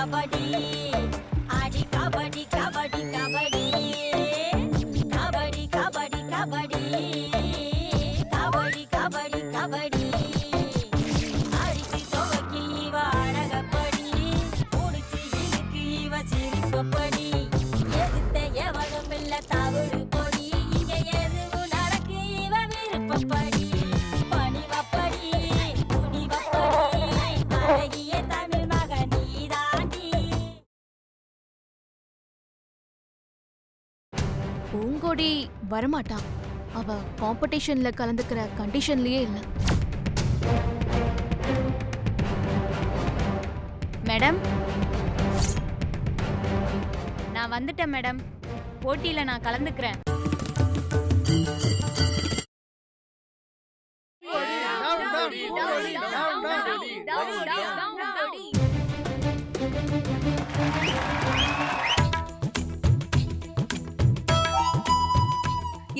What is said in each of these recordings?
கபடி ஆடி கபடி கபடி கபடி கபடி கபடி கபடி கபடி கபடி கபடி அடிச்சு துவக்கி இவ அழகப்படி முடிச்சு இழுக்கு இவ சிரிப்பப்படி எதிர்த்த எவனும் இல்ல தவறு பொடி இங்க எதுவும் நடக்கு இவ விருப்பப்படி பணிவப்படி துணிவப்படி அழகிய தமிழ் மகன் நீதாண்டி. பூங்கொடி வரமாட்டான். அவ காம்படிஷன்ல கலந்துக்கிற கண்டிஷன்லயே இல்ல. மேடம், நான் வந்துட்டேன் மேடம். போட்டியில நான் கலந்துக்கிறேன்.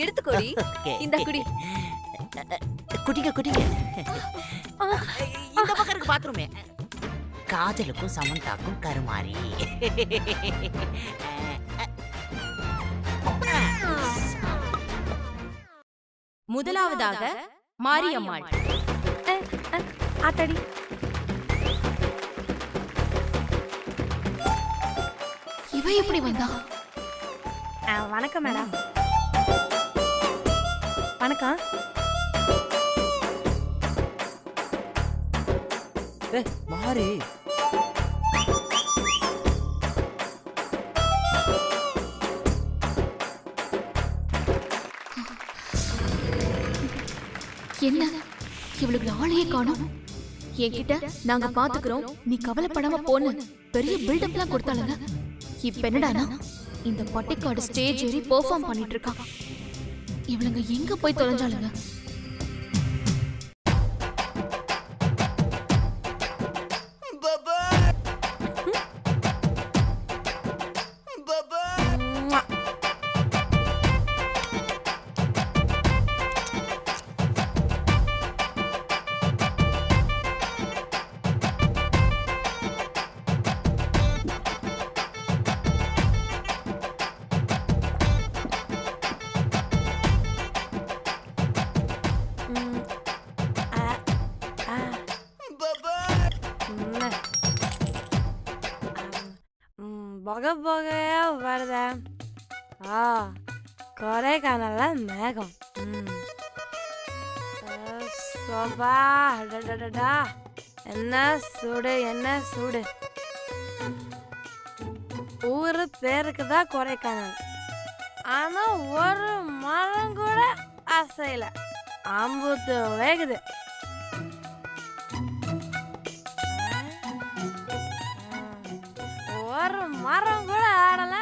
எடுத்துக்கோடி, இந்த குடி. குடிங்க குடிங்க. இந்த பக்கம் இருக்கு பாத்ரூமே. காஜலுக்கும் சமந்தாக்கும் கருமாறி. முதலாவதாக மாரியம்மாள். ஆத்தாடி, இவ எப்படி வந்தா? வணக்கம் மேடம். வணக்கம். மாறி என்ன இவளுக்கு ஆளையே காணோம். என்கிட்ட நாங்க பாத்துக்கிறோம், நீ கவலைப்படாம போன்னு பெரிய பில்டப்லாம் கொடுத்தாளுங்க. இப்ப என்னடானா இந்த பட்டிக்காடு ஸ்டேஜ் ஏறி பெர்ஃபார்ம் பண்ணிட்டு இருக்கா. இவளுங்க எங்க போய் தொலைஞ்சாளுங்க? புகை புகையா வருதா? கொடைக்கானல்ல மேகம். சோபா, அடடடடா, என்ன சூடு என்ன சூடு. ஊரு பேருக்கு தான் கொடைக்கானல், ஆனா ஒரு மரம் கூட அசையல. அம்புத்து வேகுது. ஒரு மரம் கூட ஆடல,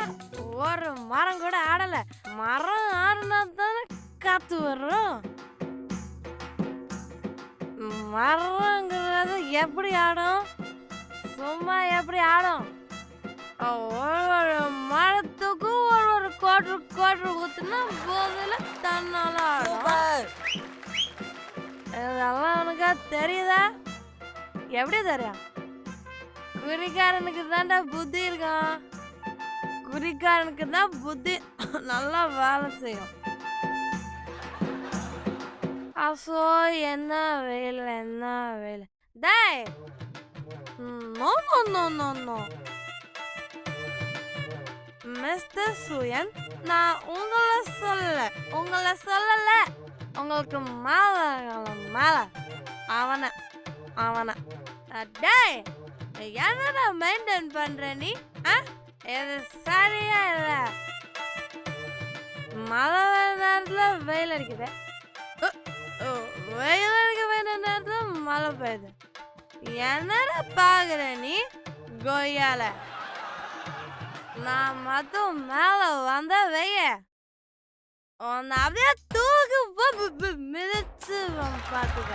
ஒரு மரம் கூட ஆடல. மரம் ஆடினா தானே காத்து வரும். மரங்கிறது எப்படி ஆடும்? சும்மா எப்படி ஆடும்? ஒரு மரத்துக்கும் ஒரு கோட்டு கோட்டு ஊத்துனா போதில் தன்னால ஆடும். இதெல்லாம் உனக்கா தெரியுதா? எப்படி தெரியும்? குறிக்காரனுக்கு தான்டா புத்தி இருக்கும். குறிக்காரனுக்கு தான் புத்தி நல்லா வேலை செய்யும். அசோ என்ன வெயில் என்ன வெயில். டேய், no no no no no mister Suyan, நான் உங்களை சொல்லல. உங்களுக்கு மேல அவனை டேய், என்னடா மெயின்டைன் பண்ற நீ? இது சரியா இல்ல. மழை நேரத்துல வெயில் அடிக்குது, வெயில் அடிக்க வேண்டிய நேரத்துல மழை பெய்யுது. என்னடா பாக்குற நீ கொய்யால? நான் மட்டும் மேல வந்த வெய்ய உன்னை அப்படியே தூக்கு மிதிச்சு பாத்துக்க.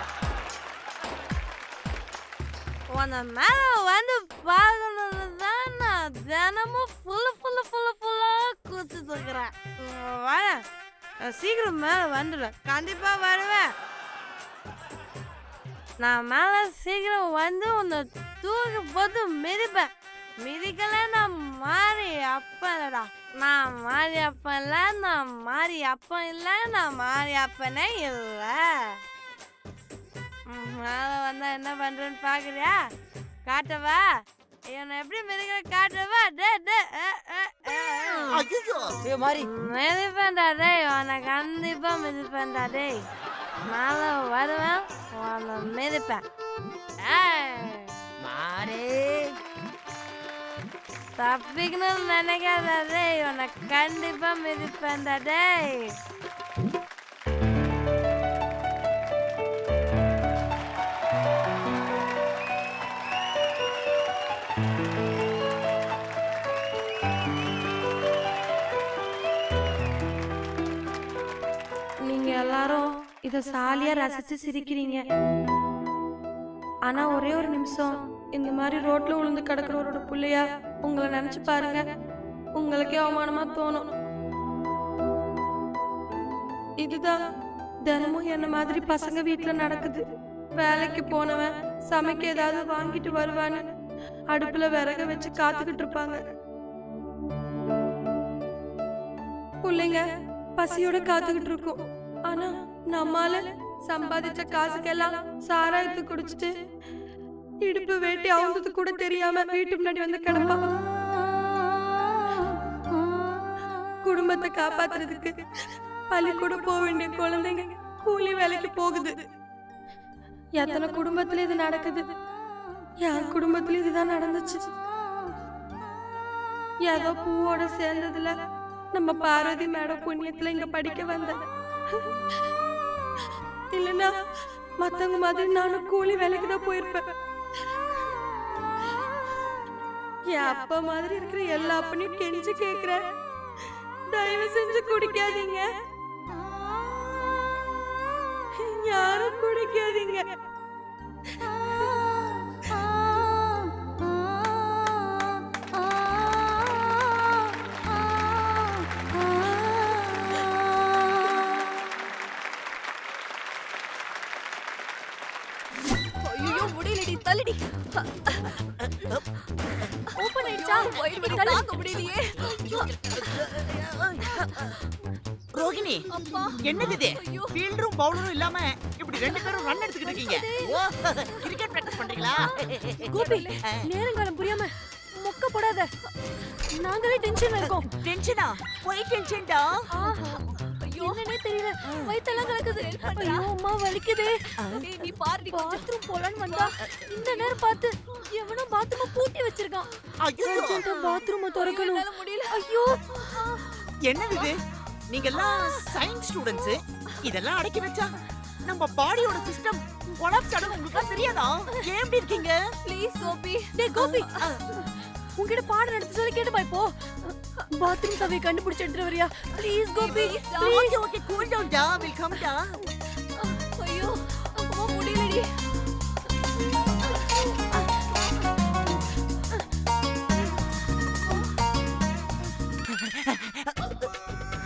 உன்னை மேல வந்து பார்க்கணுன்னு தான் நான் தினமும் ஃபுல்லா குதிச்சுட்டு இருக்கிறேன். வரேன், சீக்கிரம் மேல வந்துடுவேன். கண்டிப்பா வருவேன். நான் மேல சீக்கிரம் வந்து உன்னை தூக்கி போட்டு மிதிப்பேன். மிதிக்கல நான் மாறி அப்பனடா. நான் மாறி அப்பன் இல்ல, நான் மாறி அப்பன் இல்ல, நான் மாறி அப்பனே இல்ல. மேல வந்தா என்ன பண்றேன்னு பாக்குறியா? காட்டவா? இவனை எப்படி மிதிக்கிற காட்டவா? மிதிப்பேன்டா டேய், உன்னை கண்டிப்பா மிதிப்பேன்டா டேய். மேல வருவேன், உன்னை மிதிப்பேன். தப்பிக்கணும்னு நினைக்காத டேய், உன்னை கண்டிப்பா மிதிப்பேன்டா டேய். நீங்க எல்லாரும் இத சாலியா ரசிச்சு சிரிக்கிறீங்க. ஆனா ஒரே ஒரு நிமிஷம் இந்த மாதிரி ரோட்ல விழுந்து கிடக்குறவரோட புள்ளையா உங்களை நினைச்சு பாருங்க. உங்களுக்கே அவமானமா தோணும். இதுதான் தினமும் என்ன மாதிரி பசங்க வீட்டுல நடக்குது. வேலைக்கு போனவன் சமைக்க ஏதாவது வாங்கிட்டு வருவான்னு அடுப்புல விறக வச்சு காத்துக்கிட்டு இருப்பாங்க. பிள்ளைங்க பசியோட காத்துக்கிட்டு இருக்கும். ஆனா நம்மால சம்பாதிச்ச காசுக்கெல்லாம் சாராயத்தை குடிச்சிட்டு இடுப்பு வேட்டி அவங்களுக்கு கூட தெரியாம வீட்டு முன்னாடி வந்து கிடப்பான். குடும்பத்தை காப்பாத்துறதுக்கு பள்ளிக்கூடம் போக வேண்டிய குழந்தைங்க கூலி வேலைக்கு போகுது. எத்தனை குடும்பத்துல இது நடக்குது. என் குடும்பத்துல இதுதான் நடந்துச்சு. ஏதோ பூவோட சேர்ந்ததுல நம்ம பார்வதி மேடம் புண்ணியத்துல இங்க படிக்க வந்தேன். இல்லைன்னா மத்தவங்க மாதிரி நானும் கூலி வேலைக்கு தான் போயிருப்பேன். என் அப்பா மாதிரி இருக்கிற எல்லா அப்பனையும் கெஞ்சி கேக்குறேன், தயவு செஞ்சு குடிக்காதீங்க, யாரும் குடிக்காதீங்க. முடியலடி, தள்ளிடி. ஓபன் ஆயிடுச்சா? தாங்க முடியலையே. ரோகிணி, என்னது இது? ஃபீல்டரும் பவுலரும் இல்லாம இப்படி ரெண்டு பேரும் ரன் எடுத்துக்கிட்டு இருக்கீங்க. ஓ, கிரிக்கெட் பிராக்டிஸ் பண்றீங்களா? கோபி, நேரங்காலம் புரியாம மொக்க போடாத. நாங்களே டென்ஷன்ல இருக்கோம். டென்ஷனா? போய் டென்ஷன்டா. என்னன்னே தெரியல, வயித்தெல்லாம் கலக்குது. ஐயோ அம்மா வலிக்குதே. நீ பாருடி, பாத்ரூம் போலான்னு வந்தா இந்த நேரம் பார்த்து எவனோ பாத்ரூம் பூட்டி வச்சிருக்கான். ஐயோ, பாத்ரூம் திறக்கணும். முடியல. ஐயோ, என்னது இது? நீங்க எல்லாம் சயின்ஸ் ஸ்டூடண்ட்ஸ். இதெல்லாம் அடக்கி வச்சா நம்ம பாடியோட சிஸ்டம் கொலாப்ஸ் ஆகும். உங்களுக்கு தெரியாதா? ஏன் இப்படி இருக்கீங்க? ப்ளீஸ் கோபி. டேய் கோபி, உன்கிட்ட பாடம் நடத்த சொல்லி கேட்டுப்பா. இப்போ பாத்ரூம் சாவியை கண்டுபிடிச்சு எடுத்துட்டு வரியா? Please Gopi. Okay okay, cool down டா. வெல்கம் டா. ஐயோ அம்மா முடியலடி.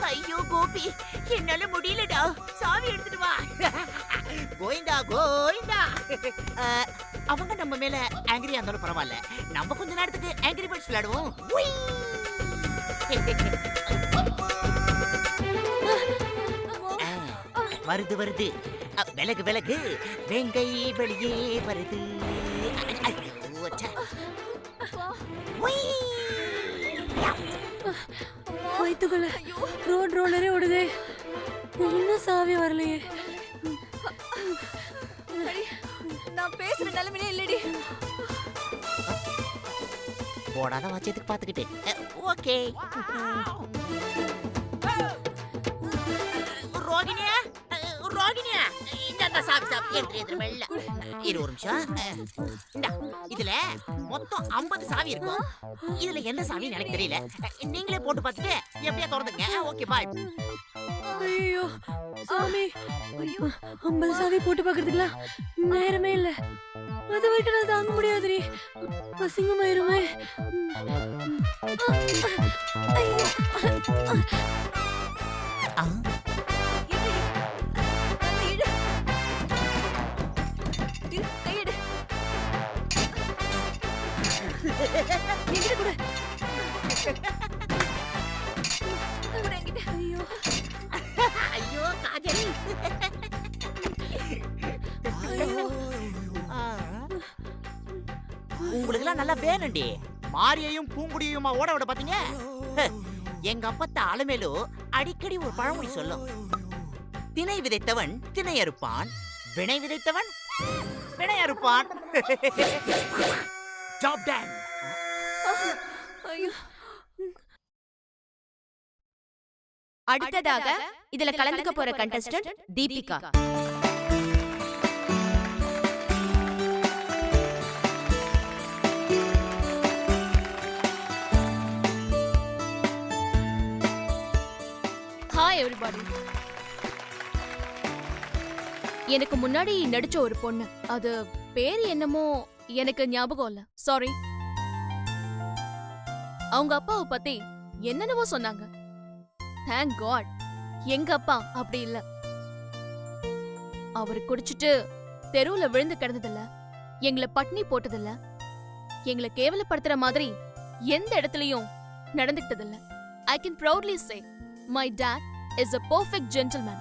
ஐயோ கோபி, என்னால முடியலடா. சாவி எடுத்துட்டு வா. கோயிந்தா கோயிந்தா. அவங்க நம்ம மேல ஆங்கிரியா இருந்தாலும் பரவாயில்ல, நம்ம கொஞ்ச நேரத்துக்கு ஆங்கிரி பேர்ட்ஸ் விளையாடுவோம். வருது வருது, விலகு விலகு, வெங்கை வெளியே வருது. வயித்துக்குள்ள ரோட் ரோலரே ஓடுதே. இன்னும் சாவி வரலையே. நான் பேசுற நிலைமையிலே இல்லடி. போடாத வாச்சதுக்கு பாத்துக்கிட்டு. ஓகே ரோகிணியா, ரோகிணியா, இந்த சாவி சாவி எடுத்து மெல்ல இரு ஒரு நிமிஷம். இந்தா, இதுல மொத்தம் 50 சாவி இருக்கும். இதுல எந்த சாவின்னு எனக்கு தெரியல. நீங்களே போட்டு பார்த்துட்டு எப்படியா திறந்துங்க. Okay bye. ஐயோ சாமி, 50 சாவி போட்டு பாக்குறதுக்குலாம் நேரமே இல்ல. அது வரைக்கும் நான் தாங்க முடியாதுரி. அசிங்கமாயிருமே. எங்க ஐயோ காஜல். உங்களுக்குலாம் நல்லா வேணும்டி. மாரியையும் பூங்குடியுமா ஓட விட பாத்தீங்க. எங்க அப்பத்த அலமேலு அடிக்கடி ஒரு பழமொழி சொல்லும். திணை விதைத்தவன் திணை அறுப்பான், வினை விதைத்தவன் வினை அறுப்பான். Job ton. அடுத்ததாக இதுல கலந்துக்க போற கண்டஸ்டன்ட் தீபிகா. Hi everybody. எனக்கு முன்னாடி நடிச்ச ஒரு பொண்ணு, அது பேரு என்னமோ எனக்கு ஞாபகம் இல்ல, சாரி. அவங்க அப்பாவை பத்தி என்னென்னவோ சொன்னாங்க. தேங்க் காட் எங்க அப்பா அப்படி இல்ல. அவரு குடிச்சிட்டு தெருவுல விழுந்து கிடந்ததில்ல, எங்களை பட்னி போட்டதில்ல, எங்களை கேவலப்படுத்துற மாதிரி எந்த இடத்துலயும் நடந்துக்கிட்டதில்ல. I can proudly say my dad is a perfect gentleman.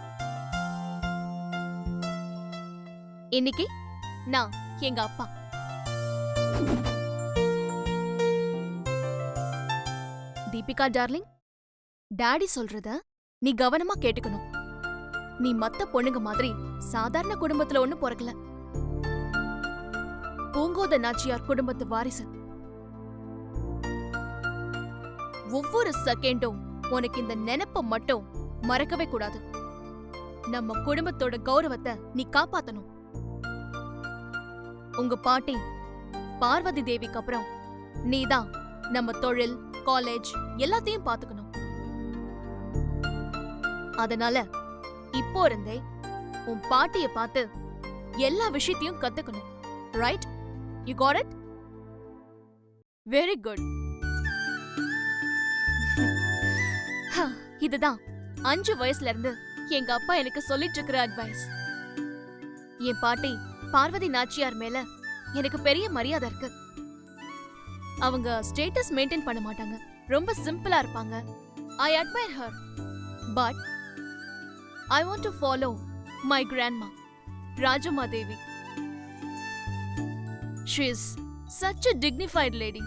இன்னைக்கு நான் எங்க அப்பா. தீபிகா டார்லிங், டாடி சொல்றத நீ கவனமா கேட்டுக்கணும். நீ மத்த பொண்ணுங்க மாதிரி சாதாரண குடும்பத்துல ஒண்ணு பிறக்கல. பூங்கோத நாச்சியார் குடும்பத்து வாரிசு. ஒவ்வொரு செகண்டும் உனக்கு இந்த நினைப்ப மட்டும் மறக்கவே கூடாது. நம்ம குடும்பத்தோட கௌரவத்தை நீ காப்பாத்தணும். உங்க பாட்டி பார்வதி தேவிக்கு அப்புறம் நீதான் நம்ம தொழில், காலேஜ் எல்லாத்தையும் பாத்துக்கணும். அதனால இப்போ இருந்தே உன் பாட்டிய பார்த்து எல்லா விஷயத்தையும் கத்துக்கணும். Right? You got it? Very good. இதுதான் 5 வயசுல இருந்து எங்க அப்பா எனக்கு சொல்லிட்டு இருக்கிற அட்வைஸ். என் பாட்டி பார்வதி நாச்சியார் மேல எனக்கு பெரிய மரியாதை இருக்கு. அவங்க ஸ்டேட்டஸ் மெயின்டைன் பண்ண மாட்டாங்க, ரொம்ப சிம்பிளா இருப்பாங்க. I admire her. But I want to follow my grandma, Rajama Devi. She is such a dignified lady.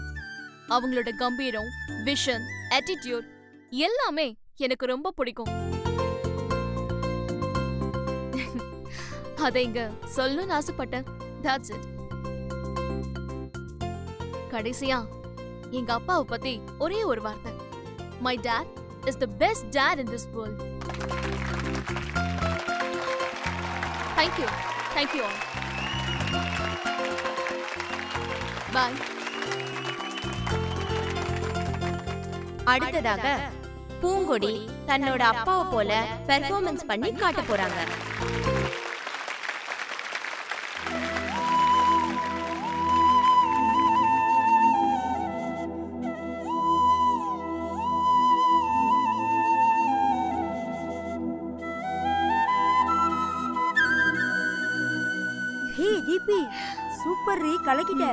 அவங்களோட கம்பீரம், விஷன், attitude எல்லாமே எனக்கு ரொம்ப பிடிக்கும். அதை இங்க சொல்லணும்னு ஆசைப்பட்டேன். That's it. கடைசியா எங்க அப்பாவை பத்தி ஒரே ஒரு வார்த்தை. My dad is the best dad in this world. Thank you. Thank you all. Bye. அடுத்ததாக பூங்கொடி தன்னோட அப்பாவை போல பெர்ஃபார்மன்ஸ் பண்ணி காட்ட போறாங்க. ஹே தீபி, சூப்பர் ரீ, கலக்கிட்ட.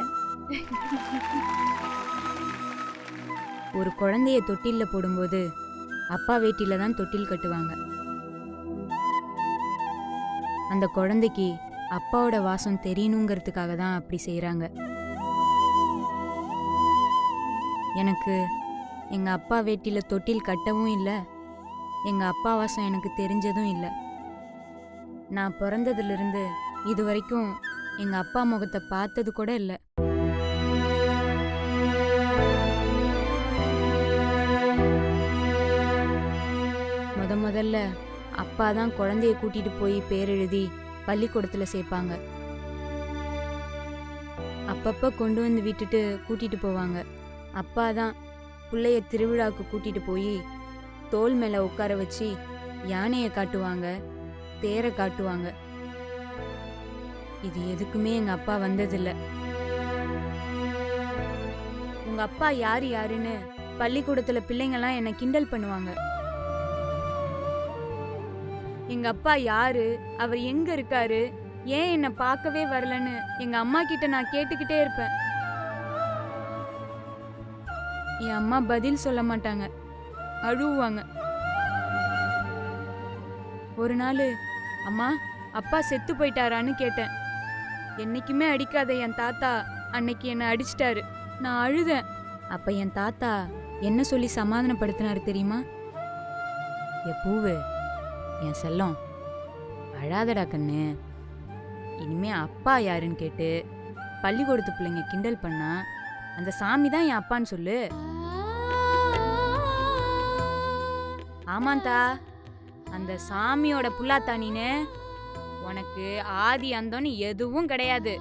ஒரு குழந்தைய தொட்டில்ல போடும்போது அப்பா வேட்டில தான் தொட்டில் கட்டுவாங்க. அந்த குழந்தைக்கு அப்பாவோட வாசம் தெரியணுங்கிறதுக்காக தான் அப்படி செய்கிறாங்க. எனக்கு எங்கள் அப்பா வேட்டில தொட்டில் கட்டவும் இல்லை, எங்கள் அப்பா வாசம் எனக்கு தெரிஞ்சதும் இல்லை. நான் பிறந்ததுலேருந்து இது வரைக்கும் எங்கள் அப்பா முகத்தை பார்த்தது கூட இல்லை. முதல்ல அப்பா தான் குழந்தைய கூட்டிட்டு போய் பேர் எழுதி பள்ளிக்கூடத்தில் சேர்ப்பாங்க. அப்பப்போ கொண்டு வந்து விட்டுட்டு கூட்டிட்டு போவாங்க. அப்பா தான் பிள்ளைய திருவிழாவுக்கு கூட்டிட்டு போய் தோல் மேலே உட்கார வச்சு யானையை காட்டுவாங்க, தேரை காட்டுவாங்க. இது எதுக்குமே எங்கள் அப்பா வந்ததில்லை. உங்கள் அப்பா யார் யாருன்னு பள்ளிக்கூடத்தில் பிள்ளைங்கள்லாம் என்னை கிண்டல் பண்ணுவாங்க. எங்க அப்பா யாரு, அவர் எங்க இருக்காரு, ஏன் என்னை பார்க்கவே வரலன்னு எங்க அம்மா கிட்ட நான் கேட்டுக்கிட்டே இருப்பேன். என் அம்மா பதில் சொல்ல மாட்டாங்க, அழுவாங்க. ஒரு நாள் அம்மா அப்பா செத்து போயிட்டாரான்னு கேட்டேன். என்னைக்குமே அடிக்காத என் தாத்தா அன்னைக்கு என்னை அடிச்சிட்டாரு. நான் அழுதேன். அப்ப என் தாத்தா என்ன சொல்லி சமாதானப்படுத்தினாரு தெரியுமா? என் பூவு, என் செல்லம், அழாதடா கண்ணு. இனிமே அப்பா யாருன்னு கேட்டு பள்ளிக்கூடத்து பிள்ளைங்க கிண்டல் பண்ணா அந்த சாமி தான் என் அப்பான்னு சொல்லு. ஆமாந்தா, அந்த சாமியோட புள்ளாத்தா நீனு. உனக்கு ஆதி அந்தோன்னு எதுவும் கிடையாது.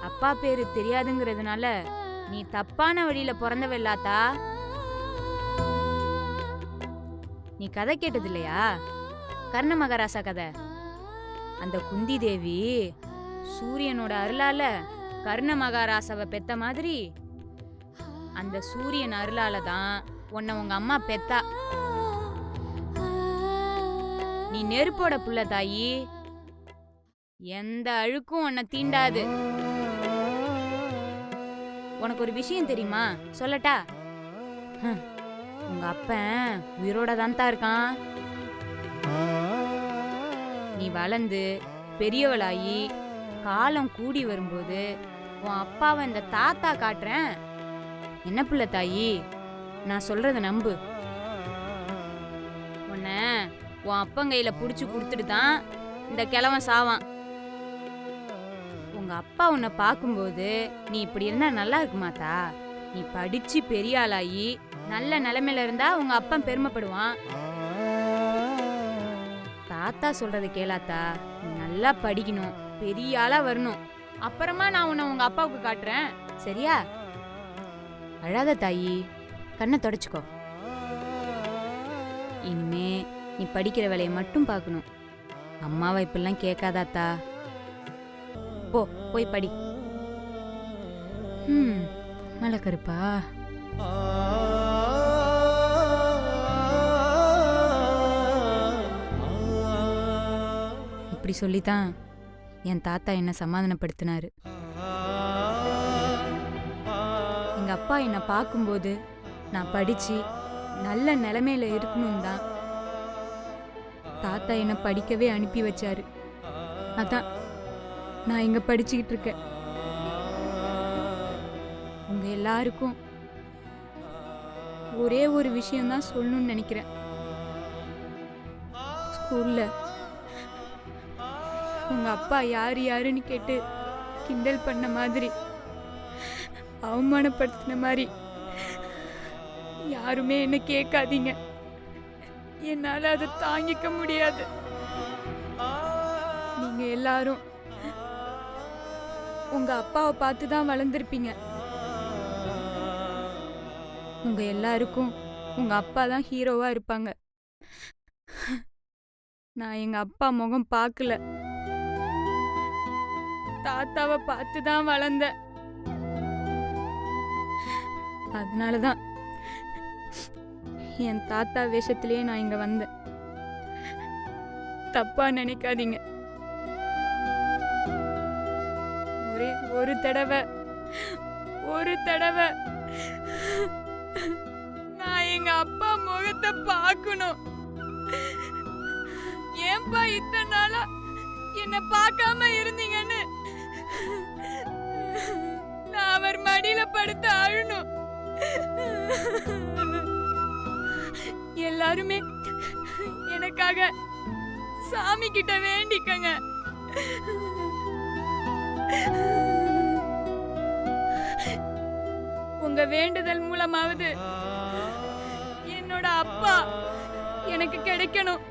அப்பா பேரு தெரியாதுங்கிறதுனால நீ தப்பான வழியில பிறந்தவ இல்லாத்தா. நீ கதை கேட்டது இல்லையா? கர்ண மகாராசா கதை. அந்த குந்தி தேவி சூரியனோட அருளால கர்ண மகாராசாவை பெத்த மாதிரி அந்த சூரியன் அருளால தான் உன்னை உங்க அம்மா பெத்தா. நீ நெருப்போட புள்ள தாயி. எந்த அழுக்கும் உன்னை தீண்டாது. உனக்கு ஒரு விஷயம் தெரியுமா? சொல்லட்டா? உங்க அப்பன் உயிரோட தான் இருக்கான். நீ வளர்ந்து பெரியவளாயி காலம் கூடி வரும்போது உன் அப்பாவை இந்த தாத்தா காட்டுறேன். என்ன புள்ள தாயி, நான் சொல்றத நம்பு. உன்னை உன் அப்பங்கையில புடிச்சு கொடுத்துட்டு தான் இந்த கிழவன் சாவான். உங்க அப்பா உன்னை பார்க்கும்போது நீ இப்படி இருந்தா நல்லா இருக்குமாத்தா? நீ படிச்சு பெரிய ஆளாயி நல்ல நிலைமையில இருந்தா உங்க அப்பன் பெருமைப்படுவான். தாத்தா சொல்றத கேளாத்தா. நீ நல்லா படிக்கணும், பெரிய ஆளா வரணும். அப்புறமா நான் உன்னை உங்க அப்பாவுக்கு காட்டுறேன், சரியா? அழாத தாயி, கண்ணை தொடச்சுக்கோ. இனிமே நீ படிக்கிற வேலையை மட்டும் பார்க்கணும். அம்மாவை இப்பெல்லாம் கேட்காதாத்தா. போ, போய் படி. மலை கருப்பா. இப்படி சொல்லித்தான் என் தாத்தா என்ன சமாதானப்படுத்தினாரு. எங்க அப்பா என்னை பார்க்கும்போது நான் படிச்சு நல்ல நிலைமையில இருக்கணும் தான் தாத்தா என்னை படிக்கவே அனுப்பி வச்சாரு. அதான் நான் இங்க படிச்சுக்கிட்டு இருக்கேன். உங்க எல்லாருக்கும் ஒரே ஒரு விஷயம்தான் சொல்லணும்னு நினைக்கிறேன். ஸ்கூல்ல உங்க அப்பா யாரு யாருன்னு கேட்டு கிண்டல் பண்ண மாதிரி, அவமானப்படுத்தின மாதிரி யாருமே என்ன கேட்காதீங்க. என்னால அதை தாங்கிக்க முடியாது. நீங்க எல்லாரும் உங்க அப்பாவை பார்த்து தான் வளர்ந்துருப்பீங்க. உங்க எல்லாருக்கும் உங்க அப்பா தான் ஹீரோவா இருப்பாங்க. நான் எங்க அப்பா முகம் பார்க்கல, தாத்தாவை பார்த்து தான் வளர்ந்தேன். அதனாலதான் என் தாத்தா வேஷத்திலேயே நான் இங்க வந்தேன். தப்பா நினைக்காதீங்க. ஒரு தடவை நான் எங்க அப்பா முகத்தை பார்க்கணும். ஏன்பா இத்தனை நாளா என்ன பார்க்காம இருந்தீங்கன்னு நான் அவர் மடியில படுத்து அழணும். எல்லாருமே எனக்காக சாமி கிட்ட வேண்டிக்கங்க. உங்க வேண்டுதல் மூலமாவது என்னோட அப்பா எனக்கு கிடைக்கணும்.